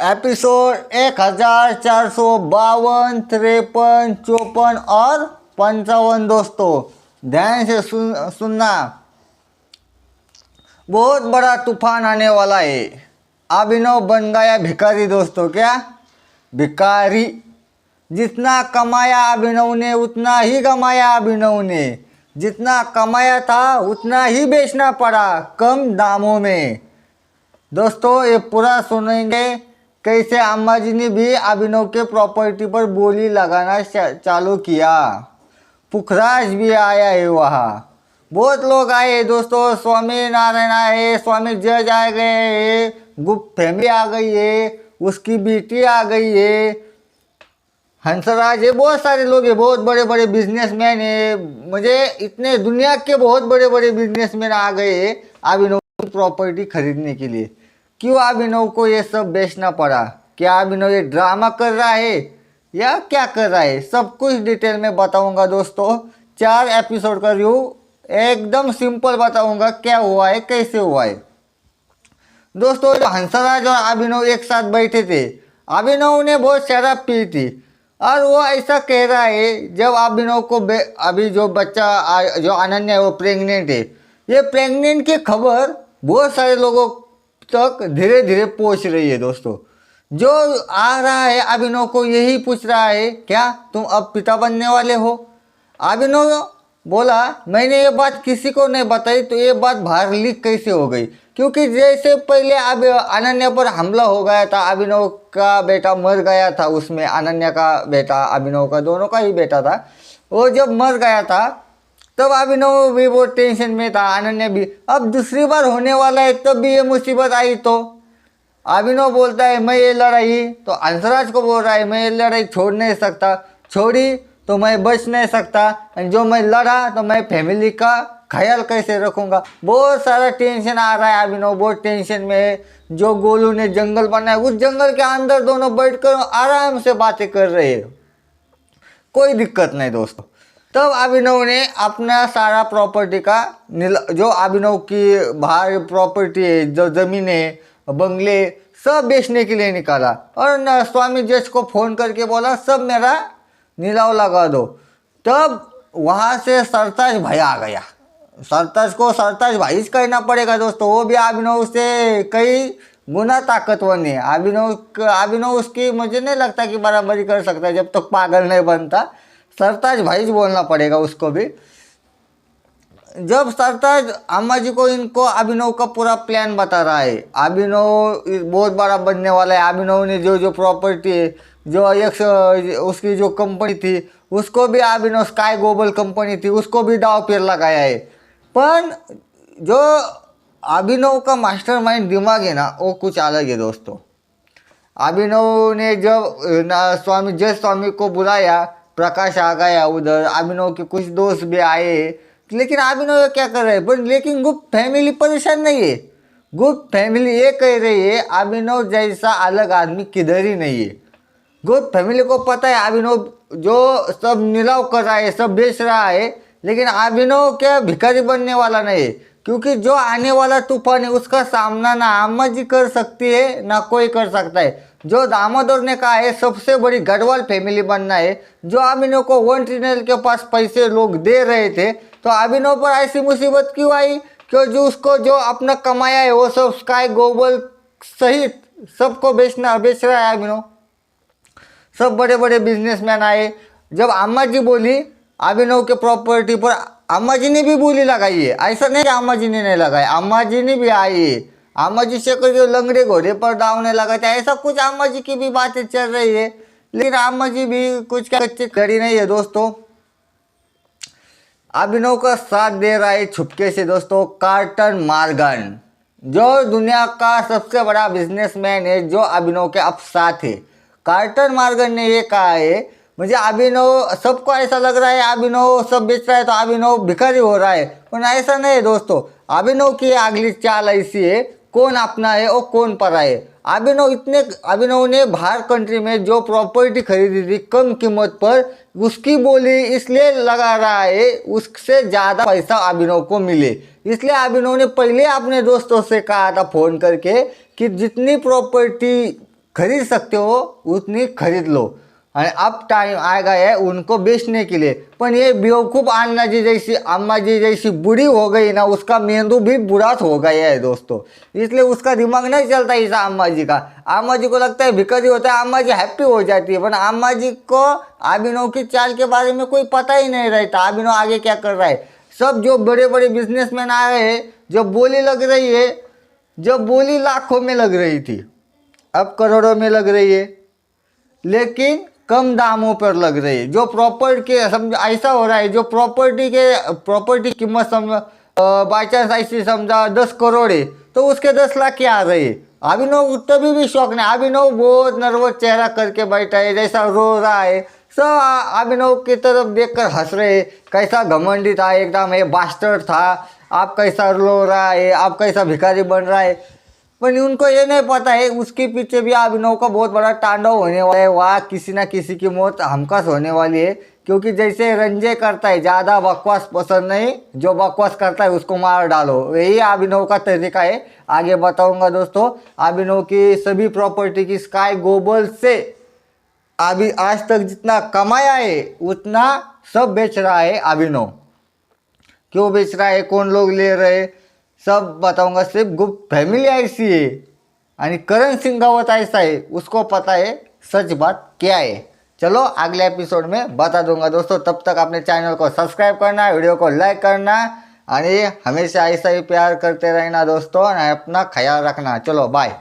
Episode 1452, 53, 54 और 55 दोस्तों ध्यान से सुनना। बहुत बड़ा तूफान आने वाला है। अभिनव बन गया भिखारी दोस्तों। क्या भिखारी? जितना कमाया अभिनव ने उतना ही गमाया अभिनव ने। जितना कमाया था उतना ही बेचना पड़ा कम दामों में। दोस्तों ये पूरा सुनेंगे कैसे अम्मा जी ने भी अभिनव के प्रॉपर्टी पर बोली लगाना चालू किया। पुखराज भी आया है वहाँ, बहुत लोग आए हैं दोस्तों। स्वामी नारायण आए, स्वामी जज आ गए हैं, गुप्त फैमिली आ गई है, उसकी बेटी आ गई है, हंसराज है, बहुत सारे लोग हैं, बहुत बड़े बड़े बिजनेसमैन है। मुझे इतने दुनिया के बहुत बड़े बड़े बिजनेसमैन आ गए हैं अभिनव की प्रॉपर्टी खरीदने के लिए। क्यों अभिनव को ये सब बेचना पड़ा? क्या अभिनव ये ड्रामा कर रहा है या क्या कर रहा है? सब कुछ डिटेल में बताऊंगा दोस्तों। 4 एपिसोड का रिव्यू एकदम सिंपल बताऊंगा, क्या हुआ है कैसे हुआ है। दोस्तों जो हंसराज और अभिनव एक साथ बैठे थे, अभिनव ने बहुत शराब पी थी और वो ऐसा कह रहा है जब अभिनव को अभी जो बच्चा जो अनन्या है वो प्रेग्नेंट है, ये प्रेग्नेंट की खबर बहुत सारे लोगों तक धीरे धीरे पहुंच रही है दोस्तों। जो आ रहा है अभिनव को यही पूछ रहा है क्या तुम अब पिता बनने वाले हो? अभिनव बोला मैंने ये बात किसी को नहीं बताई, तो ये बात बाहर लीक कैसे हो गई? क्योंकि जैसे पहले अब अनन्या पर हमला हो गया था, अभिनव का बेटा मर गया था उसमें, अनन्या का बेटा अभिनव का दोनों का ही बेटा था, वो जब मर गया था तब अभिनव भी बहुत टेंशन में था, अनन्या भी। अब दूसरी बार होने वाला है तब भी ये मुसीबत आई तो अभिनव बोलता है मैं ये लड़ाई, तो हंसराज को बोल रहा है मैं ये लड़ाई छोड़ नहीं सकता, छोड़ी तो मैं बच नहीं सकता, जो मैं लड़ा तो मैं फैमिली का ख्याल कैसे रखूंगा। बहुत सारा टेंशन आ रहा है, अभिनव बहुत टेंशन में है। जो गोलू ने जंगल बनाया उस जंगल के अंदर दोनों बैठकर आराम से बातें कर रहे हैं, कोई दिक्कत नहीं दोस्तों। तब अभिनव ने अपना सारा प्रॉपर्टी का जो अभिनव की बाहर प्रॉपर्टी है, जो जमीन है, बंगले, सब बेचने के लिए निकाला और स्वामी जज को फ़ोन करके बोला सब मेरा नीलाव लगा दो। तब वहाँ से सरताज भाई आ गया। सरताज को सरताज भाई कहना पड़ेगा दोस्तों, वो भी अभिनव से कई गुना ताकतवर नहीं है। अभिनव उसकी मुझे नहीं लगता कि बराबरी कर सकता है जब तक पागल नहीं बनता। सरताज भाई बोलना पड़ेगा उसको भी। जब सरताज अम्मा जी को इनको अभिनव का पूरा प्लान बता रहा है, अभिनव बहुत बड़ा बनने वाला है, अभिनव ने जो जो प्रॉपर्टी है, जो एक उसकी जो कंपनी थी उसको भी अभिनव स्काई ग्लोबल कंपनी थी उसको भी दाव पेर लगाया है। पर जो अभिनव का मास्टरमाइंड दिमाग है ना वो कुछ अलग है दोस्तों। अभिनव ने जब स्वामी को बुलाया, प्रकाश आ गया उधर, अभिनव के कुछ दोस्त भी आए, लेकिन अभिनव क्या कर रहे हैं? पर लेकिन गुप्त फैमिली परेशान नहीं है। गुप्त फैमिली ये कह रही है अभिनव जैसा अलग आदमी किधर ही नहीं है। गुप्त फैमिली को पता है अभिनव जो सब नीलाव कर रहा है, सब बेच रहा है, लेकिन अभिनव क्या भिखारी बनने वाला नहीं है। क्योंकि जो आने वाला तूफान है उसका सामना ना अम्मा जी कर सकती है ना कोई कर सकता है। जो दामोदर ने कहा है सबसे बड़ी गढ़वाल फैमिली बनना है, जो अभिनव को 1 ट्रिलियन के पास पैसे लोग दे रहे थे, तो अभिनव पर ऐसी मुसीबत क्यों आई? क्यों जो उसको जो अपना कमाया है वो सब स्काई ग्लोबल सहित सबको बेच रहा है अभिनव। सब बड़े बड़े बिजनेसमैन आए। जब अम्मा जी बोली अभिनव के प्रॉपर्टी पर, अम्मा जी ने भी बोली लगाई है, ऐसा नहीं कि अम्मा जी ने नहीं लगाई, अम्मा जी ने भी आई है। अम्मा जी से करके लंगड़े घोड़े पर दाव ने लगाते, ऐसा कुछ अम्मा जी की भी बातें चल रही है, लेकिन अम्मा जी भी कुछ क्या कच्ची खड़ी नहीं है दोस्तों। अभिनव का साथ दे रहा है छुपके से दोस्तों कार्टन मॉर्गन, जो दुनिया का सबसे बड़ा बिजनेसमैन है, जो अभिनव के अब साथ है। कार्टन मॉर्गन ने ये कहा है मुझे अभिनव, सबको ऐसा लग रहा है अभिनव सब बेच रहा है तो अभिनव भिखारी हो रहा है, पर ऐसा नहीं है दोस्तों। अभिनव की अगली चाल ऐसी है, कौन अपना है और कौन परा है। अभिनव ने बाहर कंट्री में जो प्रॉपर्टी खरीदी थी कम कीमत पर, उसकी बोली इसलिए लगा रहा है उससे ज़्यादा पैसा अभिनव को मिले। इसलिए अभिनव ने पहले अपने दोस्तों से कहा था फ़ोन करके कि जितनी प्रॉपर्टी खरीद सकते हो उतनी खरीद लो, और अब टाइम आएगा है उनको बेचने के लिए। पर ये बेवकूफ़ अन्ना जी जैसी अम्मा जी जैसी बुढ़ी हो गई ना, उसका मेंदू भी बुरा हो गया है दोस्तों, इसलिए उसका दिमाग नहीं चलता इस अम्मा जी का। अम्मा जी को लगता है भिखारी होता है, अम्मा जी हैप्पी हो जाती है, पर अम्मा जी को अभिनव की चाल के बारे में कोई पता ही नहीं रहता, अभिनव आगे क्या कर रहा है। सब जो बड़े बड़े बिजनेसमैन आ रहे हैं, जब बोली लग रही है, जब बोली लाखों में लग रही थी, अब करोड़ों में लग रही है, लेकिन कम दामों पर लग रही है। जो प्रॉपर्टी के समझ ऐसा हो रहा है, जो प्रॉपर्टी कीमत समझ बाई चांस ऐसी समझा 10 करोड़ है, तो उसके 10 लाख क्या आ रही है। अभिनव तभी भी शौक नहीं, अभिनव बहुत नर्वस चेहरा करके बैठा है, जैसा रो रहा है। सब अभिनव की तरफ देखकर हंस रहे हैं, कैसा घमंडी था एकदम, ये बास्टर्ड था, आप कैसा रो रहा है, आप कैसा भिखारी बन रहा है। पर उनको ये नहीं पता है उसके पीछे भी अभिनव का बहुत बड़ा तांडव होने वाला है, वहाँ किसी ना किसी की मौत हमखास होने वाली है। क्योंकि जैसे रंजय करता है, ज़्यादा बकवास पसंद नहीं, जो बकवास करता है उसको मार डालो, यही अभिनव का तरीका है। आगे बताऊंगा दोस्तों, अभिनव की सभी प्रॉपर्टी की स्काई ग्लोबल से अभी आज तक जितना कमाया है उतना सब बेच रहा है अभिनव। क्यों बेच रहा है, कौन लोग ले रहे, सब बताऊंगा। सिर्फ गुप्त फैमिली ऐसी है, यानी करण सिंह रावत ऐसा है, उसको पता है सच बात क्या है। चलो अगले एपिसोड में बता दूंगा दोस्तों। तब तक अपने चैनल को सब्सक्राइब करना, वीडियो को लाइक करना, और हमेशा ऐसा ही प्यार करते रहना दोस्तों, और अपना ख्याल रखना। चलो बाय।